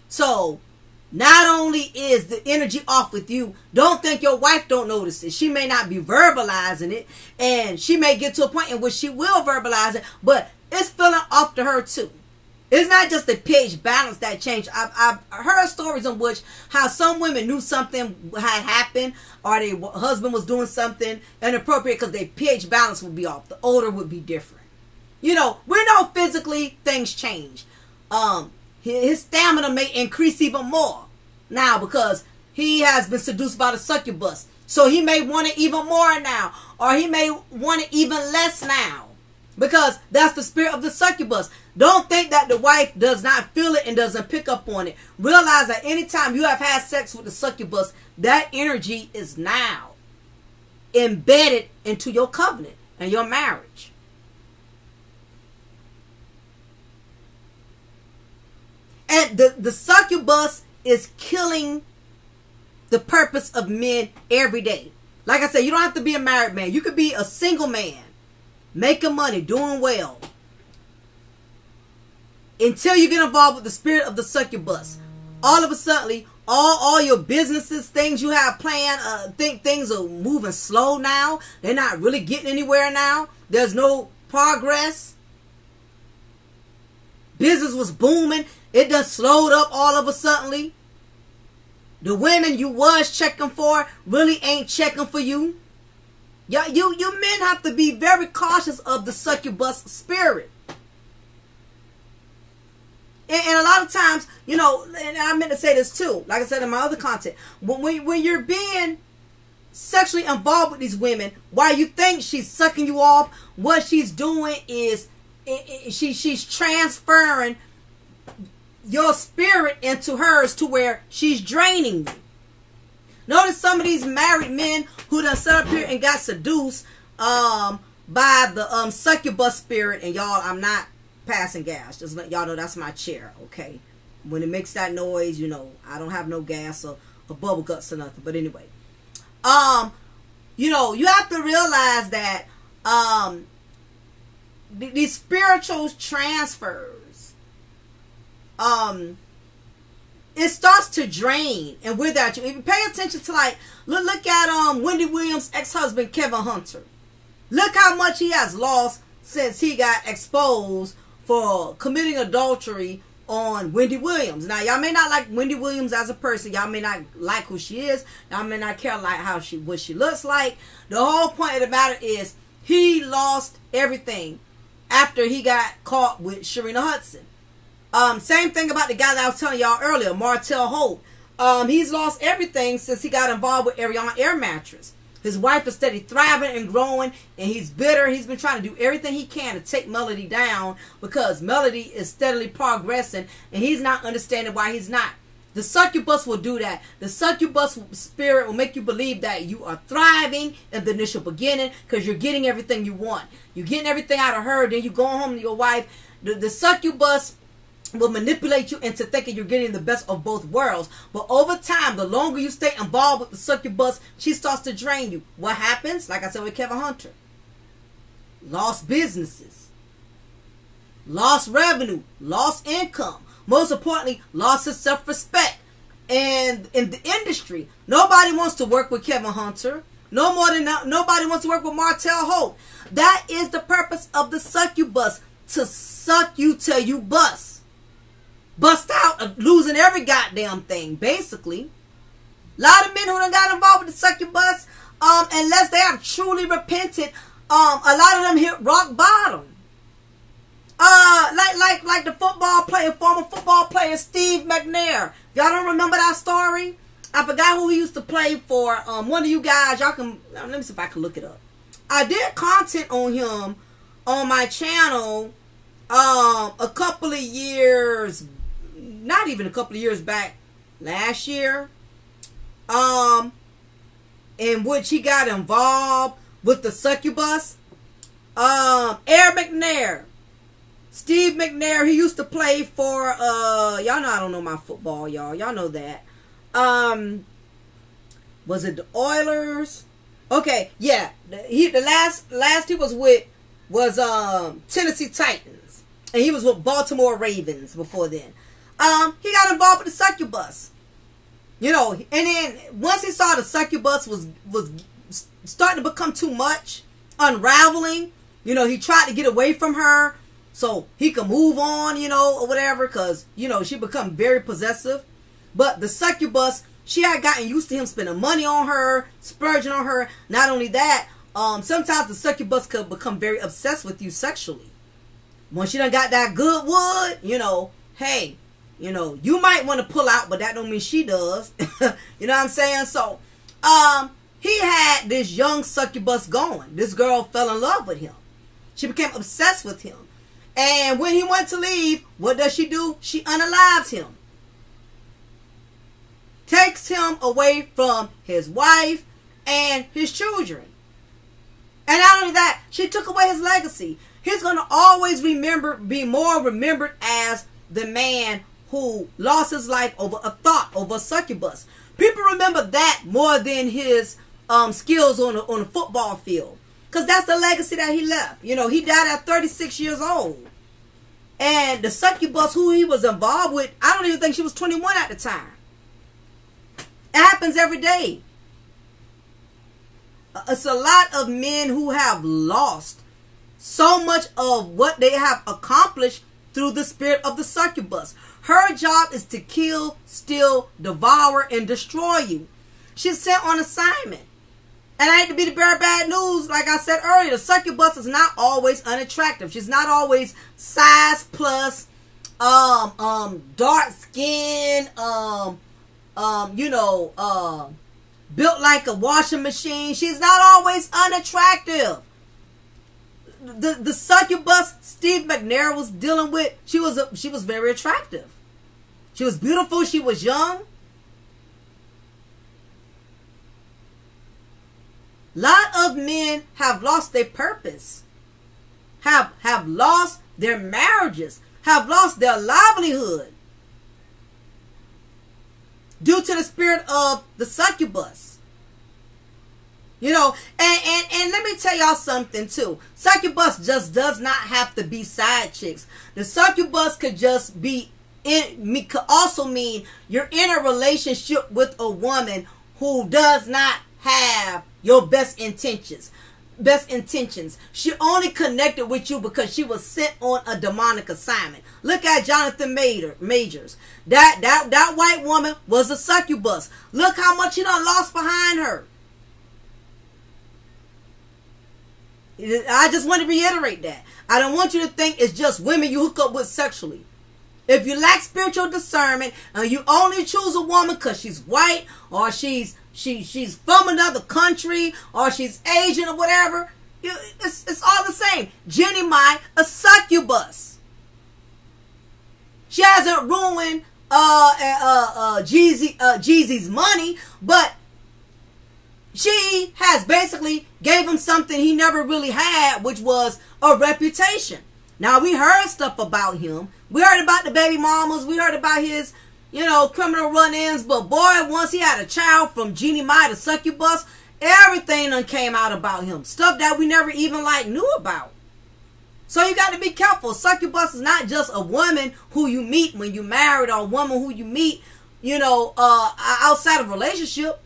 So, not only is the energy off with you, don't think your wife don't notice it. She may not be verbalizing it, and she may get to a point in which she will verbalize it, but it's feeling off to her too. It's not just the pH balance that changed. I've heard stories in which how some women knew something had happened or their husband was doing something inappropriate because their pH balance would be off. The odor would be different. You know, we know physically things change. His stamina may increase even more now because he has been seduced by the succubus. So he may want it even more now, or he may want it even less now, because that's the spirit of the succubus. Don't think that the wife does not feel it and doesn't pick up on it. Realize that anytime you have had sex with the succubus, that energy is now embedded into your covenant and your marriage. And the succubus is killing the purpose of men every day. Like I said, you don't have to be a married man. You could be a single man, making money, doing well, until you get involved with the spirit of the succubus. All of a sudden, all your businesses, things you have planned, think things are moving slow now. They're not really getting anywhere now. There's no progress. Business was booming. It done slowed up all of a sudden. The women you was checking for really ain't checking for you. You men have to be very cautious of the succubus spirit. And a lot of times, you know, and I meant to say this too, like I said in my other content, when you're being sexually involved with these women, while you think she's sucking you off, what she's doing is she's transferring your spirit into hers, to where she's draining you. Notice some of these married men who done sat up here and got seduced by the succubus spirit. And y'all, I'm not passing gas, just let y'all know that's my chair, okay? When it makes that noise, you know, I don't have no gas or bubble guts or nothing. But anyway, you know, you have to realize that these spiritual transfers, it starts to drain and without you. If you pay attention to, like, look at Wendy Williams' ex-husband Kevin Hunter. Look how much he has lost since he got exposed for committing adultery on Wendy Williams. Now, y'all may not like Wendy Williams as a person. Y'all may not like who she is. Y'all may not care like what she looks like. The whole point of the matter is he lost everything after he got caught with Sharina Hudson. Same thing about the guy that I was telling y'all earlier, Martell Holt. He's lost everything since he got involved with Ariana Air Mattress. His wife is steady thriving and growing, and he's bitter. He's been trying to do everything he can to take Melody down, because Melody is steadily progressing, and he's not understanding why he's not. The succubus will do that. The succubus spirit will make you believe that you are thriving in the initial beginning, because you're getting everything you want. You're getting everything out of her, then you go home to your wife. The succubus will manipulate you into thinking you're getting the best of both worlds. But over time, the longer you stay involved with the succubus, she starts to drain you. What happens? Like I said with Kevin Hunter. Lost businesses. Lost revenue. Lost income. Most importantly, lost his self-respect. And in the industry, nobody wants to work with Kevin Hunter. No more than nobody wants to work with Martell Holt. That is the purpose of the succubus. To suck you till you bust. Bust out of losing every goddamn thing, basically. A lot of men who done got involved with the succubus, unless they have truly repented, a lot of them hit rock bottom. Like the former football player Steve McNair. Y'all don't remember that story? I forgot who he used to play for. One of you guys, y'all can, let me see if I can look it up. I did content on him on my channel a couple of years, not even a couple of years back, last year, in which he got involved with the succubus. Air McNair, Steve McNair, he used to play for, y'all know I don't know my football, y'all know that. Was it the Oilers? Okay, yeah, the last he was with was Tennessee Titans, and he was with Baltimore Ravens before then. He got involved with the succubus, you know, and then once he saw the succubus was starting to become too much, unraveling, you know, he tried to get away from her so he could move on, you know, or whatever, because, you know, she become very possessive. But the succubus, she had gotten used to him spending money on her, splurging on her. Not only that, sometimes the succubus could become very obsessed with you sexually. Once she done got that good wood, you know, hey, you know, you might want to pull out, but that don't mean she does. You know what I'm saying? So, he had this young succubus going. This girl fell in love with him. She became obsessed with him. And when he went to leave, what does she do? She unalives him. Takes him away from his wife and his children. And not only that, she took away his legacy. He's going to always be more remembered as the man who lost his life over a thought, over a succubus. People remember that more than his skills on the football field. Because that's the legacy that he left. You know, he died at 36 years old. And the succubus who he was involved with, I don't even think she was 21 at the time. It happens every day. It's a lot of men who have lost so much of what they have accomplished through the spirit of the succubus. Her job is to kill, steal, devour, and destroy you. She's sent on assignment. And I hate to be the bearer of bad news, like I said earlier, the succubus is not always unattractive. She's not always size plus, dark skin, built like a washing machine. She's not always unattractive. The succubus Steve McNair was dealing with, she was very attractive. She was beautiful. She was young. A lot of men have lost their purpose, have lost their marriages, have lost their livelihood due to the spirit of the succubus. You know, and let me tell y'all something too. Succubus just does not have to be side chicks. The succubus could just be could also mean you're in a relationship with a woman who does not have your best intentions. She only connected with you because she was sent on a demonic assignment. Look at Jonathan Majors. That white woman was a succubus. Look how much he done lost behind her. I just want to reiterate that. I don't want you to think it's just women you hook up with sexually. If you lack spiritual discernment and you only choose a woman because she's white or she's from another country or she's Asian or whatever, it's all the same. Jenny Mai, a succubus. She hasn't ruined Jeezy's money, but she has basically gave him something he never really had, which was a reputation. Now, we heard stuff about him. We heard about the baby mamas. We heard about his, criminal run-ins. But boy, once he had a child from Jeannie Mai to Succubus, everything done came out about him. Stuff that we never even knew about. So you got to be careful. Succubus is not just a woman who you meet when you married or a woman who you meet, outside of a relationship.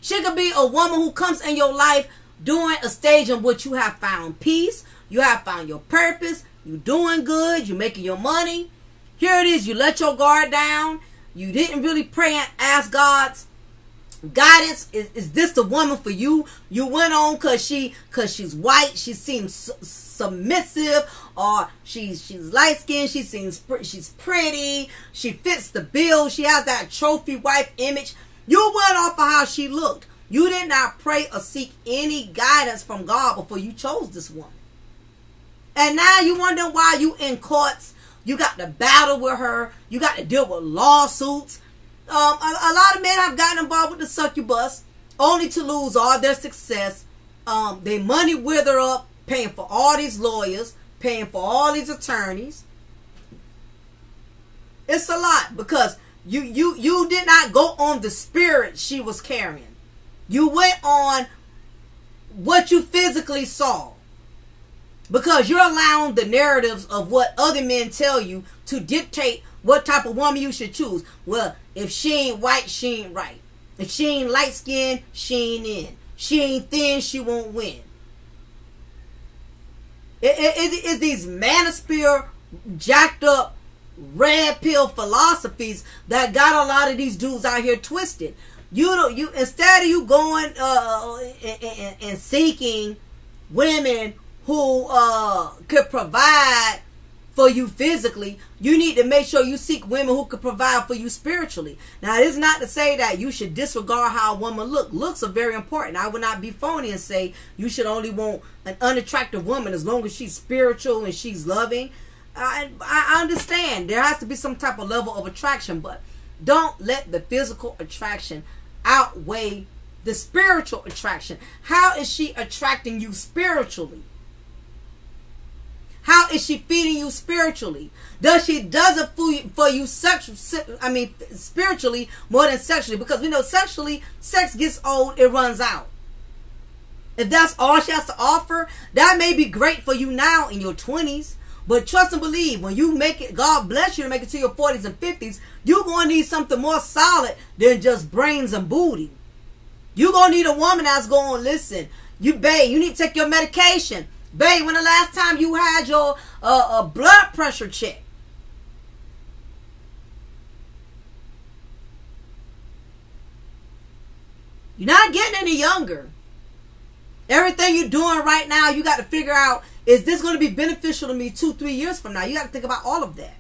She could be a woman who comes in your life during a stage in which you have found peace. You have found your purpose. You're doing good. You're making your money. Here it is. You let your guard down. You didn't really pray and ask God's guidance. Is this the woman for you? You went on because she's white. She seems submissive, or she's light skinned. She's pretty. She fits the bill. She has that trophy wife image. You went off of how she looked. You did not pray or seek any guidance from God before you chose this woman. And now you wonder why you in courts. You got to battle with her. You got to deal with lawsuits. A lot of men have gotten involved with the succubus only to lose all their success. Their money wither up, paying for all these lawyers, paying for all these attorneys. It's a lot because you did not go on the spirit she was carrying. You went on what you physically saw. Because you're allowing the narratives of what other men tell you to dictate what type of woman you should choose. Well, if she ain't white, she ain't right. If she ain't light skinned, she ain't in. She ain't thin, she won't win. It's these manosphere, jacked up, red pill philosophies that got a lot of these dudes out here twisted. You instead of you going and seeking women who could provide for you physically, you need to make sure you seek women who can provide for you spiritually. Now, it's not to say that you should disregard how a woman looks. Looks are very important. I would not be phony and say you should only want an unattractive woman as long as she's spiritual and she's loving. I understand there has to be some type of level of attraction, but don't let the physical attraction outweigh the spiritual attraction. How is she attracting you spiritually? How is she feeding you spiritually? Does it for you spiritually more than sexually? Because we know sexually, sex gets old, it runs out. If that's all she has to offer, that may be great for you now in your 20s. But trust and believe, when you make it, God bless you to make it to your 40s and 50s, you're going to need something more solid than just brains and booty. You're going to need a woman that's going to listen. Babe, you need to take your medication. Babe, when the last time you had your blood pressure check? You're not getting any younger. Everything you're doing right now, you got to figure out, is this going to be beneficial to me 2-3 years from now? You got to think about all of that.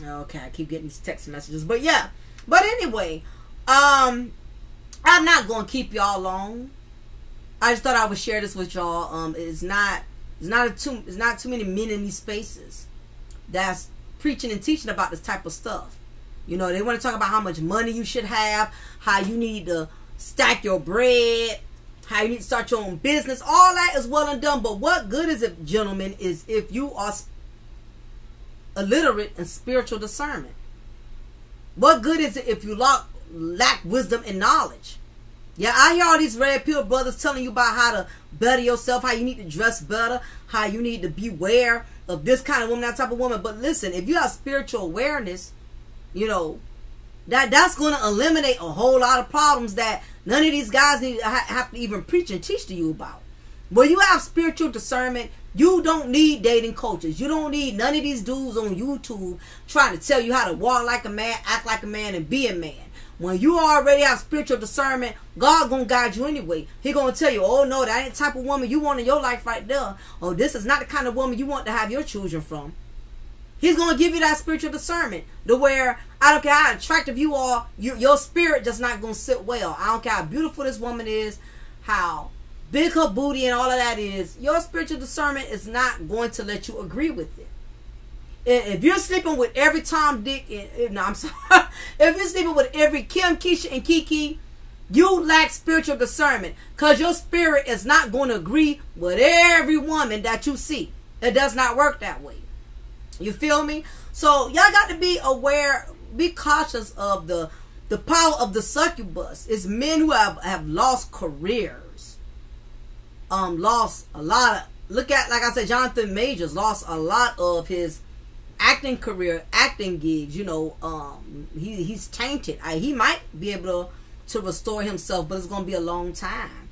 Okay, I keep getting these text messages. But yeah. But anyway, I'm not going to keep y'all long. I just thought I would share this with y'all. It's not too many men in these spaces that's preaching and teaching about this type of stuff. You know, they want to talk about how much money you should have, how you need to stack your bread, how you need to start your own business. All that is well and done. But what good is it, gentlemen, is if you are illiterate in spiritual discernment? What good is it if you lack wisdom and knowledge? Yeah, I hear all these red pill brothers telling you about how to better yourself, how you need to dress better, how you need to beware of this kind of woman, that type of woman. But listen, if you have spiritual awareness, you know, that's going to eliminate a whole lot of problems that none of these guys need to have to even preach and teach to you about. When you have spiritual discernment, you don't need dating coaches. You don't need none of these dudes on YouTube trying to tell you how to walk like a man, act like a man, and be a man. When you already have spiritual discernment, God gonna guide you anyway. He gonna tell you, oh no, that ain't the type of woman you want in your life right there. Oh, this is not the kind of woman you want to have your children from. He's going to give you that spiritual discernment to where, I don't care how attractive you are, your spirit just not going to sit well. I don't care how beautiful this woman is, how big her booty and all of that is. Your spiritual discernment is not going to let you agree with it. If you're sleeping with every Tom, Dick, no, I'm sorry. If you're sleeping with every Kim, Keisha, and Kiki, you lack spiritual discernment because your spirit is not going to agree with every woman that you see. It does not work that way. You feel me? So y'all got to be aware, be cautious of the power of the succubus. It's men who have lost careers, lost a lot of. Look at, like I said, Jonathan Majors lost a lot of his acting career, acting gigs. You know, he's tainted. He might be able to restore himself, but it's going to be a long time.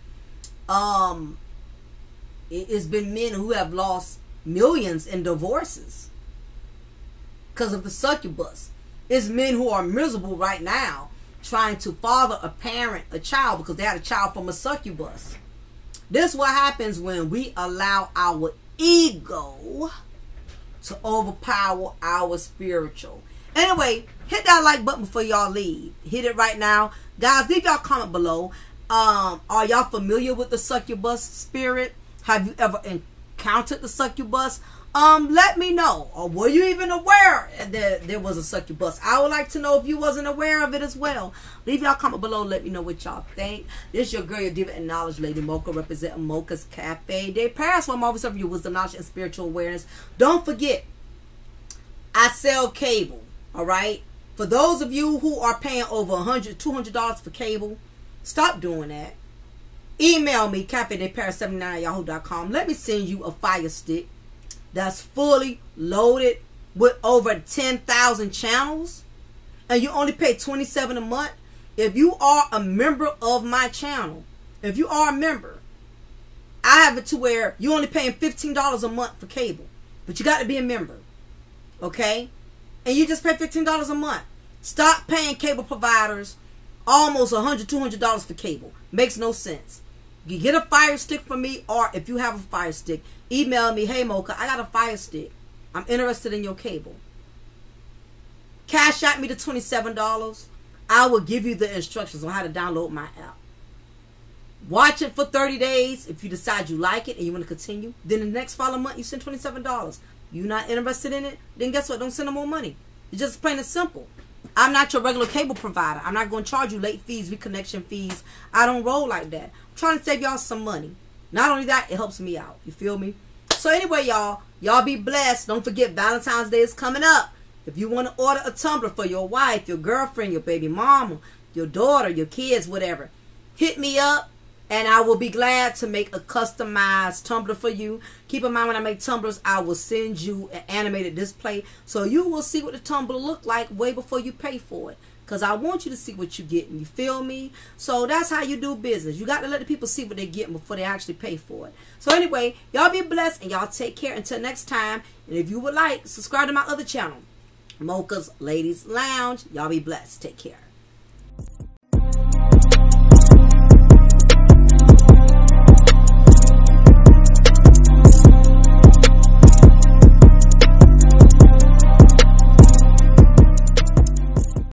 It's been men who have lost millions in divorces because of the succubus. It's men who are miserable right now trying to father a child because they had a child from a succubus. This is what happens when we allow our ego to overpower our spiritual. Anyway, hit that like button before y'all leave. Hit it right now. Guys, leave y'all comment below. Are y'all familiar with the succubus spirit? Have you ever encountered the succubus? Let me know. Or were you even aware that there was a succubus? I would like to know if you wasn't aware of it as well. Leave y'all comment below. Let me know what y'all think. This is your girl, your diva and knowledge, Lady Mocha, representing Mocha's Cafe de Paris, where I'm always serving you wisdom, knowledge, and spiritual awareness. Don't forget, I sell cable. All right? For those of you who are paying over $100, $200 for cable, stop doing that. Email me, cafedeparis79@yahoo.com. Let me send you a fire stick that's fully loaded with over 10,000 channels, and you only pay $27 a month. If you are a member of my channel, if you are a member, I have it to where you only paying $15 a month for cable, but you got to be a member, okay? And you just pay $15 a month. Stop paying cable providers almost $100, $200 for cable. Makes no sense. You get a Fire Stick from me, or if you have a Fire Stick, email me, hey Mocha, I got a Fire Stick. I'm interested in your cable. Cash out me the $27. I will give you the instructions on how to download my app. Watch it for 30 days. If you decide you like it and you want to continue, then the next following month you send $27. You're not interested in it, then guess what? Don't send no more money. It's just plain and simple. I'm not your regular cable provider. I'm not going to charge you late fees, reconnection fees. I don't roll like that. I'm trying to save y'all some money. Not only that, it helps me out. You feel me? So anyway, y'all be blessed. Don't forget Valentine's Day is coming up. If you want to order a tumbler for your wife, your girlfriend, your baby mama, your daughter, your kids, whatever, hit me up. And I will be glad to make a customized tumbler for you. Keep in mind, when I make tumblers, I will send you an animated display. So you will see what the tumbler look like way before you pay for it. Because I want you to see what you're getting. You feel me? So that's how you do business. You got to let the people see what they're getting before they actually pay for it. So anyway, y'all be blessed and y'all take care until next time. And if you would like, subscribe to my other channel, Mocha's Ladies Lounge. Y'all be blessed. Take care.